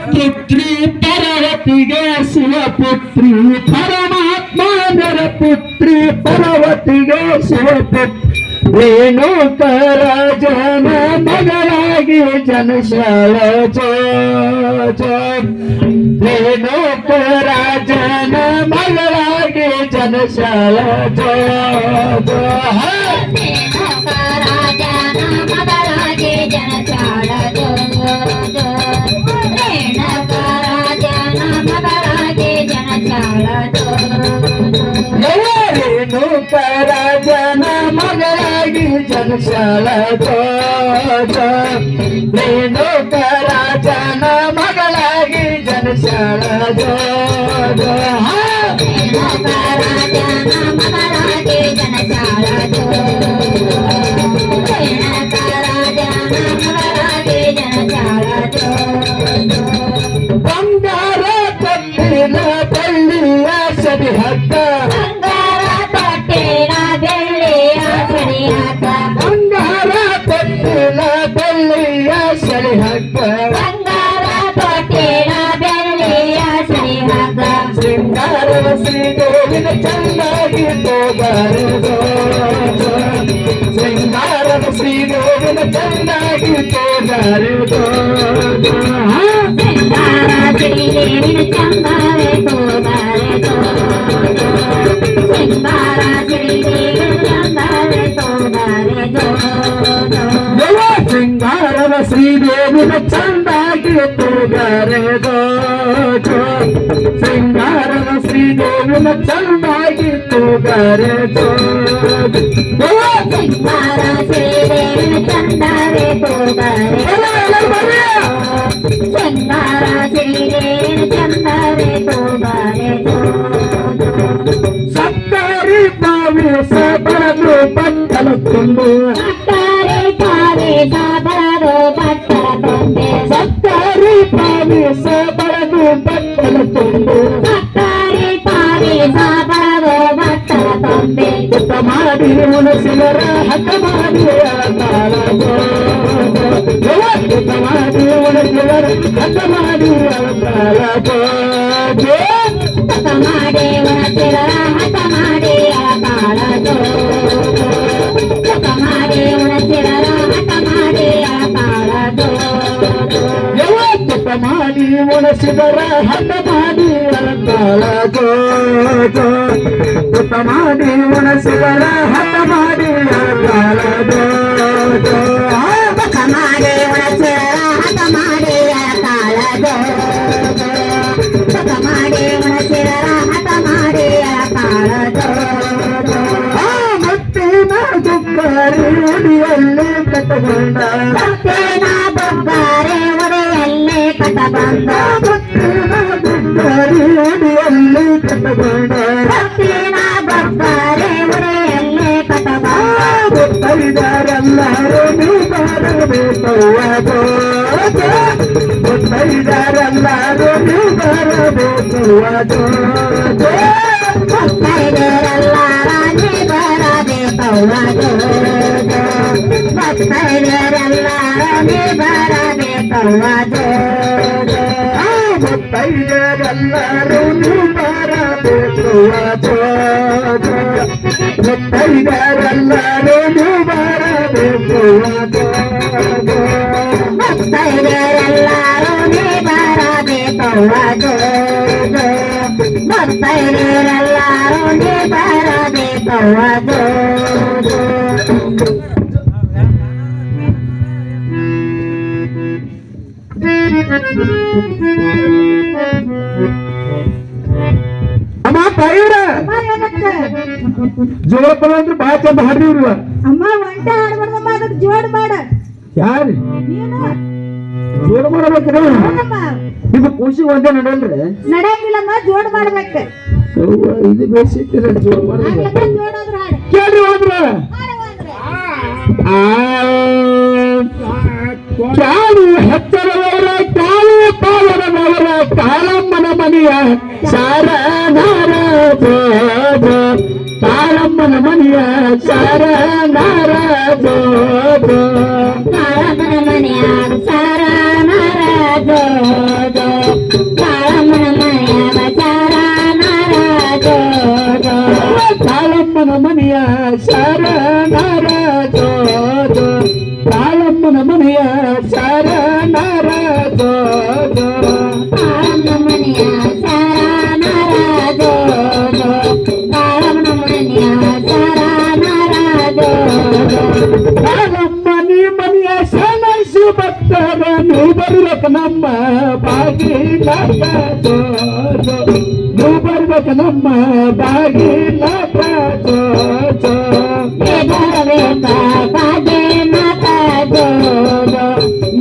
ಪುತ್ರಿ ಪರ್ವತಿಗೆ ಶಿವಪುತ್ರಿ ಪರಮಾತ್ಮನ ಪುತ್ರಿ ಪರ್ವತಿಗೆ ಶಿವಪುತ್ರಿ ರೇಣುಕರಾಜನ ಮಗಳಾಗಿ ಜನಶಾಲ ರೇಣುಕರಾಜನ ಮಗಳಾಗಿ ಜನಶಾಲ ರೇಣುಕರಾಜನ ಮಗಳಾಗಿ ಜನಶಾಲ ರೇಣುಕರಾಜನ ಮಗಳಾಗಿ ಜನಶಾಲ ಬಂಗಾರ ಕಟ್ಟಿನ ಬಳ್ಳಿಯ ಸರಿ ಹಗ್ಗ ಬಂಗಾರ ಕಟ್ಟಿನ ಬಳ್ಳಿಯ ಸರಿ ಹಗ್ಗ ಶೃಂಗಾರವ ಶ್ರೀದೇವಿನ ಚೆನ್ನಾಗಿ ತೋಗಾರದು ಶೃಂಗಾರವ ಶ್ರೀದೇವಿನ ಚೆನ್ನಾಗಿ ತೋಗಾರದು ಶ್ರೀದೇವಿನ ಚಂದಾರೆ ತೋಗಾರದು ಶೃಂಗಾರವ ಶ್ರೀದೇವಿನ ಚಂದಾಗಿ ತೋಗಾರದು ಶೃಂಗಾರವ ಶ್ರೀದೇವಿನ ಚಂದಾಗಿ ತೋಗಾರದು ಶೃಂಗಾರ ಶ್ರೀದೇವಿನ ಚಂದಾರೆ ಶೃಂಗಾರ ಶ್ರೀದೇವಿನ ಚಂದಾರೆ ಸಕ್ಕರೆ ಪಾವೇಶ ಬರದು ಬಟ್ಟಲ ತುಂಬು ಸಕ್ಕರೆ ಪಾವೇಶ ಬರದು ಬಟ್ಟಲ ತುಂಬೆ ಸಕ್ಕರೆ ಪಾವೇಶ ಬರದು ಬಟ್ಟಲ ತುಂಬು ಸಕ್ಕರೆ ಪಾವೇಶ ಬರದು ಬಟ್ಟಲ ತುಂಬೆ ಪುಟ್ಟ ಮಾಡಿ ಉಣಸಿದರ ಹಠ ಮಾಡಿ ಅಳತಾಳ ಪುಟ್ಟ ಮಾಡಿ ಉಣಸಿದರ ಹಠ ಮಾಡಿ ಅಳತಾಳ ಹಠ ಮಾಡಿ ಉಣಸಿದರ ಹಠ ಮಾಡಿ ಅಳತಾಳದು ಹಠ ಮಾಡಿ ಉಣಸಿದರ ಹಠ ಮಾಡಿ ಅಳತಾಳದು ಹಠ ಮಾಡಿ ಉಣಸಿದರ ಹಠ ಮಾಡಿ ಅಳತಾಳದು ಹಠ ಮಾಡಿ ಉಣಸಿದರ ಹಠ ಮಾಡಿ ಅಳತಾಳದು ಹಠ ಮಾಡಿ ಉಣಸಿದರ ಹಠ ಮಾಡಿ ಅಳತಾಳದು ಹಠ ಮಾಡಿ ಉಣಸಿದರ ಹಠ ಮಾಡಿ ಅಳತಾಳದು ಮುತ್ತಿನ ಬೊಗ್ಗಾರೆ ಒಡೆಯಲ್ಲೇ ಕಟಬಂದ ಮುತ್ತಿನ ಬೊಗ್ಗಾರೆ ಒಡೆಯಲ್ಲೇ ಕಟಬಂದ ಮುತ್ತಿನ ಬೊಗ್ಗಾರೆ ಒಡೆಯಲ್ಲೇ ಕಟಬಂದ ಮುತ್ತಿನ ಬೊಗ್ಗಾರೆ ಒಡೆಯಲ್ಲೇ ಕಟಬಂದ ಮುತ್ತೈದರೆಲ್ಲರೂ ನೀವು ಬರಬೇಕವ್ವದು ಮುತ್ತೈದರೆಲ್ಲರೂ ನೀವು ಬರಬೇಕವ್ವದು ಮುತ್ತೈದರೆಲ್ಲರ ನೀ ಬರಬೇಕವ್ವದು ಮುತ್ತೈದರೆಲ್ಲರ ನೀ ಬರಬೇಕವ್ವದು ಮುತ್ತೈದರೆಲ್ಲರೂ ನೀವು ಬರಬೇಕವ್ವದು ಮುತ್ತೈದರೆಲ್ಲರೂ ನೀವು ಬರಬೇಕವ್ವದು ಮುತ್ತೈದರೆಲ್ಲರೂ ನೀ ಬರಬೇಕವ್ವದು ಮುತ್ತೈದರೆಲ್ಲರೂ ನೀ ಬರಬೇಕವ್ವದು ಅಮ್ಮ ತಾಯಿರ ಜೋಳಪದ ಅಂದ್ರೆ ಬಾಳ ಚಂದ ಹಾಡ್ರಿವ್ರಿ ಅಮ್ಮ ಒಂಟ ಹಾಡ್ಬಾರ್ದಮ್ಮ ಅದಕ್ಕೆ ಜೋಡ್ ಮಾಡ ಯಾರು ನೀನು ಜೋಡ್ ಮಾಡಬೇಕ್ರಿ ಇದು ಖುಷಿ ಒಂದೇ ನಡೆಯಲ್ರಿ ನಡೆಯಂಗಿಲ್ಲಮ್ಮ ಜೋಡ್ ಮಾಡ್ಬೇಕ ಇದು ಬೇಸಿಟ್ಟಿರ ಜೋಡ್ ಮಾಡ್ಬೇಕು ಜೋಡ್ ಆದ್ರ ಹಾಡು ಕೇಳ್ರಿ ಹೋದ್ರ ಕಾಲು ಹತ್ತರವರ ಕಾಲು ಪಾಲನವರ ಕಾಲಮ್ಮನ ಮನೆಯ ಸಾರ ನಾರಾಜ ಕಾಲಮ್ಮನ ಮನೆಯ ಸಾರ ನಾರಾಜ ಕಾಲಮ್ಮನ ಮನೆಯ ಸಾರ ನಾರಾಜ ಜೋ ಜೋ ಕಾಳಮ್ಮನ ಮನೆಯ ಶರಣರ ಜೋ ಜೋ ಕಾಳಮ್ಮನ ಮನೆಯ ಶರಣರ ಜೋ ಜೋ ನಮ್ಮ ನೀ ಮನೆಯ ಶರಣೈಸು ಭಕ್ತರ ನೀವು ಬರ್ಬೇಕು ನಮ್ಮ ಬಾಗಿಲಾಗ ಜೋ ಜೋ ನೀವು ಬರ್ಬೇಕು ನಮ್ಮ ಬಾಗಿಲಾಗ ಜೋ ಜೋ ನೀ ಬರಬೇಕ ಬಾಗೆ ಮಾತ ಜೋ ಜೋ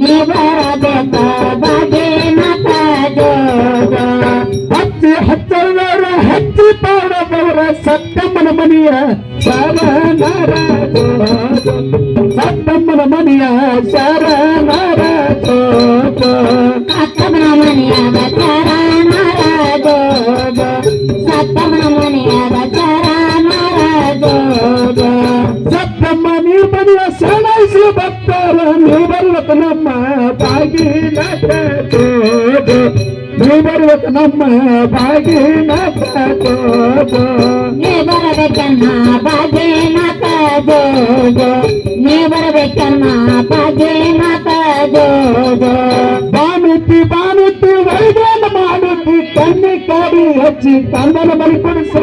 ನೀ ಬರಬೇಕ ಬಾಗೆ ಮಾತ ಜೋ ಜೋ ಹತ್ತಿ ಹತ್ತರವರ ಹತ್ತಿ ಪಾಡದವರ ಸತ್ತಮ್ಮನ ಮನೆಯ ಶರಣರ ಜೋ ಜೋ ಸತ್ತಮ್ಮನ ಮನೆಯ ಶರಣರ ಜೋ ಜೋ ಸತ್ತಮ್ಮನ ಮನೆಯಾಗ ಶರಣರ ಜೋ ಜೋ ಸತ್ತಮ್ಮನ ಮನೆಯಾಗ ಶರಣರ ಜೋ ಜೋ ಸತ್ತಮ್ಮ ನೀವು ಮನೆಯ ಶರಣೈಸಿ ಭಕ್ತರ ನೀವು ಬರ್ಬೇಕು ನಮ್ಮ ಬಾಗಿಲಾಗ ಜೋ ಜೋ ನೀವು ಬರ್ಬೇಕು ನಮ್ಮ ಬಾಗಿಲಾಗ ಜೋ ಜೋ ನೀ ಬರಬೇಕನ್ನ ಬಾಗೆ ಮಾತ ಜೋ ಜೋ ನೀ ಬರಬೇಕನ್ನ ಬಾಗೆ ಮಾತ ಜೋ ಜೋ ಬಾನುತ್ತಿ ಬಾನುತ್ತಿ ವೈದ್ಯನ ಮಾಡುತ್ತಿ ಕಣ್ಣಿ ಕಾಡಿ ಹಚ್ಚಿ ಕಣ್ಣನ ಬಲಿ ಕೊಡಿಸ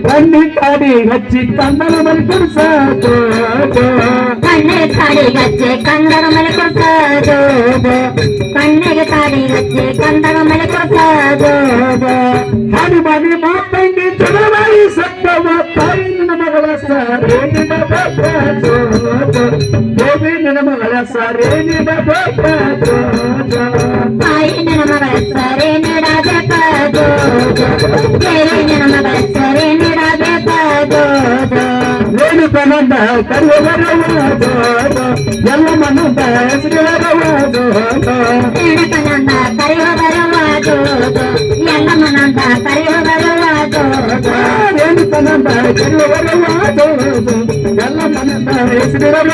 ಕಣ್ಣಿ ಕಾಡಿ ಹಚ್ಚಿ ಕಣ್ಣನ ಬಲಿ ಕೊಡಿಸ ಕಣ್ಣಿಗೆ ಕಾಡಿ ಗಚ್ಚೆ ಕಂದಗ ಮೇಲೆ ಕೊಡ್ಸ ಜೋ ಜೋ ಕಣ್ಣಿಗೆ ಕಾಡಿ ಗಚ್ಚೆ ಕಂದಗ ಮೇಲೆ ಕೊಡ್ಸ ಜೋ ಜೋ ಹಾಡಿ ಮಾಡಿ ಮಾತಂಗಿ ಚಲವಾಯಿ ಸತ್ತವ ತಾಯಿ ನನ್ನ ಮಗಳ ಸರೇನಿನ ಬೇಕ ಜೋ ಜೋ ದೇವಿ ನನ್ನ ಮಗಳ ಸರೇನಿನ ಬೇಕ ಜೋ ಜೋ ತಾಯಿ ನನ್ನ ಮಗಳ ಸರಿ ನೀಡಬೇಕ ಜೋ ಜೋ ದೇವಿ ನನ್ನ ಮಗಳ ಸರಿ ನೀಡಬೇಕ ಜೋ ಜೋ ರೇಣುಕನಂದ ಕರಿಯವರವ ಜೋ ಜೋ ಎಲ್ಲ ಮನಂದ ಹೆಸರವ ಜೋ ಜೋ ರೇಣುಕನಂದ ಕರೆಯುವ ಬರುವ ಜೋ ಜೋ ಎಲ್ಲ ಮನಂದ ಕರೆಯುವ ಬರುವ ಜೋ ಜೋ ರೇಣುಕನಂದ ಕರಿಯವರವ ಜೋ ಜೋ ಎಲ್ಲ ಮನಂದ ಹೆಸರವ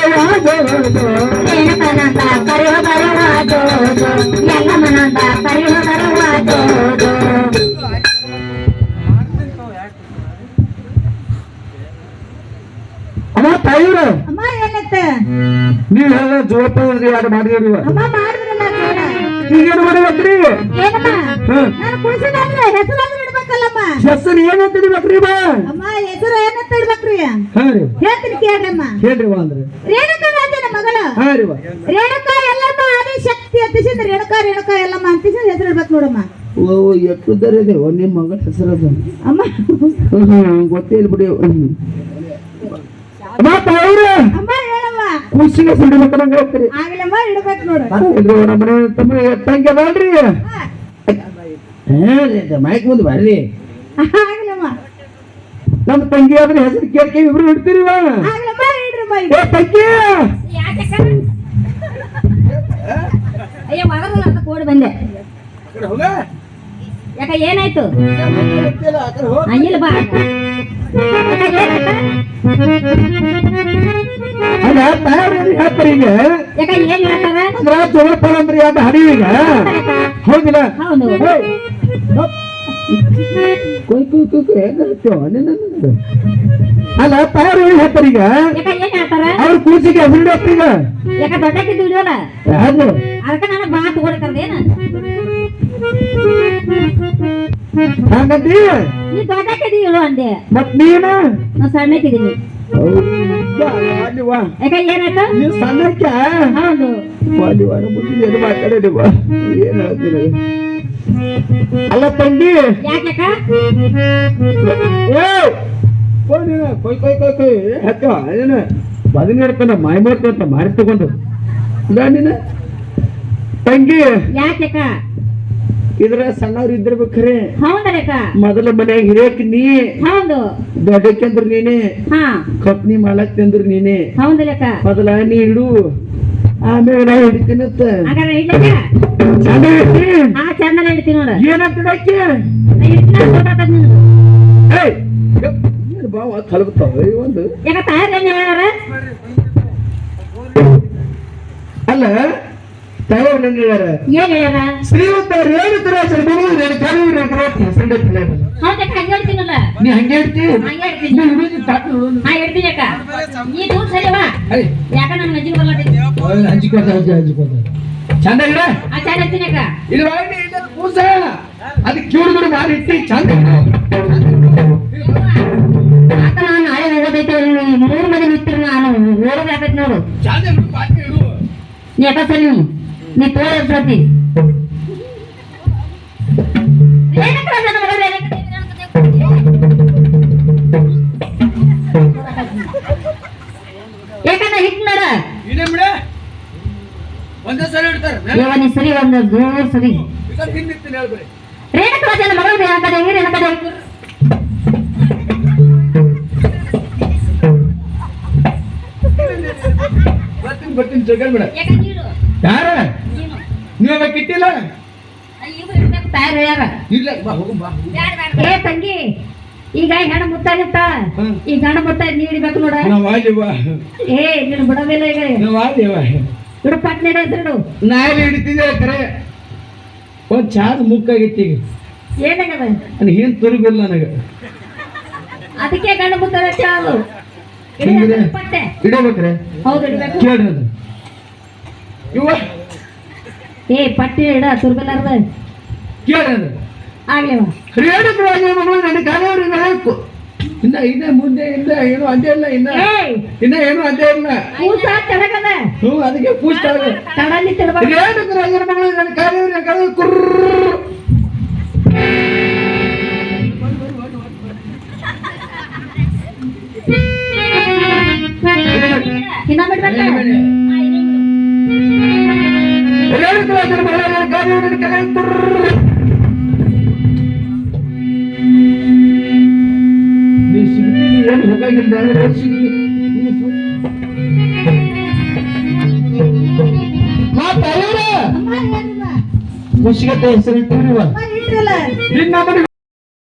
ಜೋ ಜೋ ರೇಣುಕನಂದ ಕರೆಯುವ ಬರುವ ಜೋ ಜೋ ಎಲ್ಲ ಮನಂದ ಕರೆಯುವ ಬರುವ ಜೋ ಜೋ ಅಮ್ಮ ತಾಯಿರ ಅಮ್ಮ ಏನತ್ತೆ ನೀವ್ ಎಲ್ಲ ಜೋಪಾದ್ರಿ ಯಾರು ಮಾಡಿದ್ರಿ ಅಮ್ಮ ಮಾಡಿದ್ರಲ್ಲ ನೋಡ ಈಗೇನು ಮಾಡ್ಬೇಕ್ರಿ ಏನಮ್ಮ ಹ್ಮ್. ನಾನು ಕುಳಿಸಿದ್ರೆ ಹೆಸರಾದ್ರೂ ಇಡ್ಬೇಕಲ್ಲಮ್ಮ ಹೆಸರು ಏನಂತ ಹಿಡಿಬೇಕ್ರಿ ಬಾ ಅಮ್ಮ ಹೆಸರು ಏನಂತ ಇಡ್ಬೇಕ್ರಿ ಹಾ ರೀ ಹೇಳ್ತೀನಿ ಕೇಳ್ರಮ್ಮ ಹೇಳ್ರಿ ಬಾ ಅಂದ್ರೆ ರೇಣುಕಾ ರಾಜನ ಮಗಳು ಹಾ ರೀ ಬಾ ರೇಣುಕಾ ಎಲ್ಲಮ್ಮ ಆದಿ ಶಕ್ತಿ ಅಂತಿಸಿದ ರೇಣುಕಾ ರೇಣುಕಾ ಎಲ್ಲಮ್ಮ ಅಂತಿಸಿದ ಹೆಸರು ಇಡ್ಬೇಕು ನೋಡಮ್ಮ ಓ ಎಷ್ಟುದ್ದಾರೆ ನಿಮ್ಮ ಮಗಳ ಹೆಸರು ಅಮ್ಮ ಗೊತ್ತಿಲ್ಲ ಬಿಡಿ ಅಮ್ಮ ತಾಯಿರ ಅಮ್ಮ ಹೇಳಮ್ಮ ಖುಷಿಗೆ ಸಿಡಿಬೇಕಂಗ ಹೇಳ್ತೀರಿ ಆಗ್ಲಮ್ಮ ಇಡ್ಬೇಕು ನೋಡು ನಮ್ಮನೆ ತಮ್ಮ ತಂಗಿ ಅದಾಳ್ರಿ ಮೈಕ್ ಮುಂದೆ ಬರ್ರಿ ಆಗ್ಲಮ್ಮ ನಮ್ಮ ತಂಗಿ ಆದ್ರೆ ಹೆಸರು ಕೇಳ್ಕೆ ಇಬ್ರು ಇಡ್ತೀರಿವ ಆಗ್ಲಮ್ಮ ಇಡ್ರಮ್ಮ ಏ ತಂಗಿ ಅಯ್ಯೋ ಮಗಲ್ಲ ಅಂತ ಕೋಡಿ ಬಂದೆ ಯಾಕ ಏನಾಯ್ತು ಇಲ್ಲ ಬಾ ಅಲ್ಲ ತಯಾರಿ ಹೇಳ್ತಾರೆ ಈಗ ಯಾಕ ಏನ್ ಹೇಳ್ತಾರ ಅಂದ್ರ ಜೋಳಪಾಲ ಅಂದ್ರೆ ಯಾಕೆ ಹರಿವೀಗ ಹೌದಿಲ್ಲ ಹೌದು ಕೊಯ್ ಕೊಯ್ ಕೊಯ್ ಕೊಯ್ ಹೆಂಗ ಹೇಳ್ತೇವ ನಿನ್ನ ಅಲ್ಲ ತಯಾರಿ ಹೇಳ್ತಾರೆ ಈಗ ಯಾಕ ಏನ್ ಹೇಳ್ತಾರ ಅವ್ರ ಕೂಸಿಗೆ ಹೆಸರು ಈಗ ಯಾಕ ದೊಡ್ಡಕ್ಕಿದ್ದು ಹಿಡಿಯೋಲ್ಲ ಯಾರು ಅದಕ್ಕ ನಾನು ಬಾ ತಗೊಳಕರ್ದೇನ ಹಂಗಂದಿ ನೀ ದೊಡ್ಡಕ್ಕಿದ್ದು ಹೇಳು ಅಂದೆ ಮತ್ ನೀನ ನಾ ಸಣ್ಣಕ್ಕಿದ್ದೀನಿ ಅಲ್ಲಿವಾ ಯಾಕ ಏನಾಯ್ತು ನೀವು ಸಣ್ಣಕ್ಕ ಹೌದು ವಾಲಿವಾರ ಮುಂದೆ ಏನು ಮಾತಾಡಿದಿವ ಏನ್ ಹೇಳ್ತೀರಿ ಅಲ್ಲ ತಂಗಿ ಯಾಕ ಏ ಕೊಯ್ ಕೊಯ್ ಕೊಯ್ ಕೊಯ್ ಹತ್ತವ ಏನ ಬದನೆ ಇಡ್ತಾನ ಮಾಯ ಮಾಡ್ತಂತ ಮಾರಿ ತಗೊಂಡು ಇಲ್ಲ ನೀನ ತಂಗಿ ಯಾಕ ಇದ್ರ ಸಣ್ಣವ್ರು ಇದ್ದಿರ್ಬೇಕ್ರಿ ಹೌದಕ್ಕ ಮೊದಲ ಮನ್ಯಾಗ ಹಿರಿಯಕ್ ನೀ ಹೌದು ದೊಡ್ಡಕ್ಕಂದ್ರ ನೀನೆ ಹಾ ಕಪ್ನಿ ಮಾಡಕ್ ಅಂದ್ರ ನೀನೆ ಹೌದಲ್ಲಕ್ಕ ಮೊದಲ ನೀ ಇಡು ಆಮೇಲೆ ನಾ ಹಿಡಿತೀನತ್ತ ಹಾಗಾದ್ರೆ ಇಡ್ಲಕ್ಕ ಚಂದ ಐತಿ ಹಾ ಚಂದನ ಇಡ್ತೀನಿ ನೋಡ ಏನಂತ ಡಾಕಿ ಏಯ್ ಏನು ಬಾವ ಕಲಗ್ತಾವ ಒಂದು ಯಾಕ ತಯಾರಿ ಹೇಳಾರ ಅಲ್ಲ ತಯಾರು ಹೇಳಿದಾರ ಏನ್ ಹೇಳ್ಯಾರ ಶ್ರೀಮಂತ ರೇಣುಕರ ಸಂಗತಿ ಹೌದಕ್ಕ ಹಂಗೆ ಹೇಳ್ತೀನಲ್ಲ ನೀ ಹಂಗೆ ಹೇಳ್ತಿ ಹಂಗೆ ಹೇಳ್ತೀನಿ ನಾ ಹೇಳ್ತೀನಿ ಅಕ್ಕ ಈ ದೂರ ಸರಿವಾ ಯಾಕ ನನ್ನ ನಜಿಗೆ ಬರ್ಲಾತೈತಿ ಹಂಚಿಕೋತ ಚಂದ ಇಡ ಆ ಚಾರ ಹಚ್ಚಿನಾಕ ಇದು ಒಳಗೆ ಇಲ್ಲ ಕೂಸ ಅದಕ್ಕೆ ಕಿವಿಗಳು ಮಾಡಿ ಇಟ್ಟಿ ಚಂದ ಇಡು. ಆತ ನಾನು ನಾಳೆ ಹೋಗೋದೈತೆ 3 ಮಂದಿ ನಿಂತಿರು ನಾನು ಓಡೋದಾಕೈತಿ ನೋಡು ಚಂದ ಇಡು ಬಾಕಿ ಇಡು ನೀ ಯಾಕ ಸರಿ ನೀ ತೋಳ ಪ್ರತಿ ಯಾಕಂದ್ರೆ ಹಿಟ್ ನೋಡ ಇದೇ ಬಿಡ ಒಂದೇ ಸರಿ ಇಡ್ತಾರೆ ನೀ ಸರಿ ಒಂದು ದೂರ ಸರಿ ತಿನ್ನಿರ್ತೀನಿ ಹೇಳ್ಬೇಡಿ ರೇಣುಕರಾಜನ ಮಗಳು ರೇಣುಕದೇ ರೇಣುಕದೇ ಬರ್ತೀನಿ ಜಗಲ್ ಬಿಡ ಯಾರ ನೀವ ಕಿಟ್ಟಿಲ್ಲ ತಯಾರು ಯಾರ ಇಲ್ಲ ಬಾ ಹೋಗು ಬಾ ಏ ತಂಗಿ ಈಗ ಹೆಣ್ಣು ಮುತ್ತಾಗಿತ್ತ ಈ ಗಂಡ ಮುತ್ತ ನೀಡಿಬೇಕು ನೋಡ ನಾವು ಆಲಿವಾ ಏ ನೀನು ಬಿಡೋದಿಲ್ಲ ಈಗ ನಾವು ಆಲಿವಾ ಇಡು ಪಟ್ನೆ ಹೆಸರು ನಾಯಿ ಹಿಡಿತಿದ್ದೆ ಖರೆ ಒಂದ್ ಚಾದ ಮುಕ್ಕಾಗಿತ್ತು ಈಗ ಏನಾಗದ ನನಗೆ ಏನ್ ತುರುಗಿಲ್ಲ ನನಗೆ ಅದಕ್ಕೆ ಗಂಡ ಮುತ್ತ ಚಾಲು ಹಿಂಗಿದೆ? ಪಟ್ಟೆ ಇಡಬೇಕ್ರೆ ಹೌದು ಇಡ್ಬೇಕು ಕೇಳ್ರಿ ಅದು ಇವ ಏ ಪಟ್ಟಿ ಇಡ ತುರ್ಬಲಾರ್ದ ಕೇಳ್ರಿ ಅದು ಆಗ್ಲೇವ ರೇಣುಕರ ಮಗಳು ನನ್ನ ಕಾಲವ್ರಿಗೆ ಹಾಕು ಇನ್ನ ಮುಂದೆ ಇಲ್ಲ ಏನು ಅಂದೇ ಇಲ್ಲ ಇನ್ನ ಏನು ಅಂದೇ ಇಲ್ಲ ಕೂಸ ಕೆಳಗದ ಹ್ಞೂ ಅದಕ್ಕೆ ಕೂಸ್ತಾರೆ ತಡಲ್ಲಿ ತಿಳ್ಬೇಕು ರೇಣುಕರ ಮಗಳು ನನ್ನ ಕಾಲವ್ರಿಗೆ ಕುರ್ರ ಇನ್ನ ಬಿಡ್ಬೇಕ ರೇಣುಕರ ಮಗಳ ನನ್ನ ಕಾಲವ್ರಿಗೆ ಕುರ್ರ ಏನು ಹೋಗಾಗಿಲ್ಲ ಮಾತಾಡ ಖುಷಿಗತ್ತೆ ಹೆಸರಿಟ್ಟಿರುವ ನಿನ್ನ ಮನೆ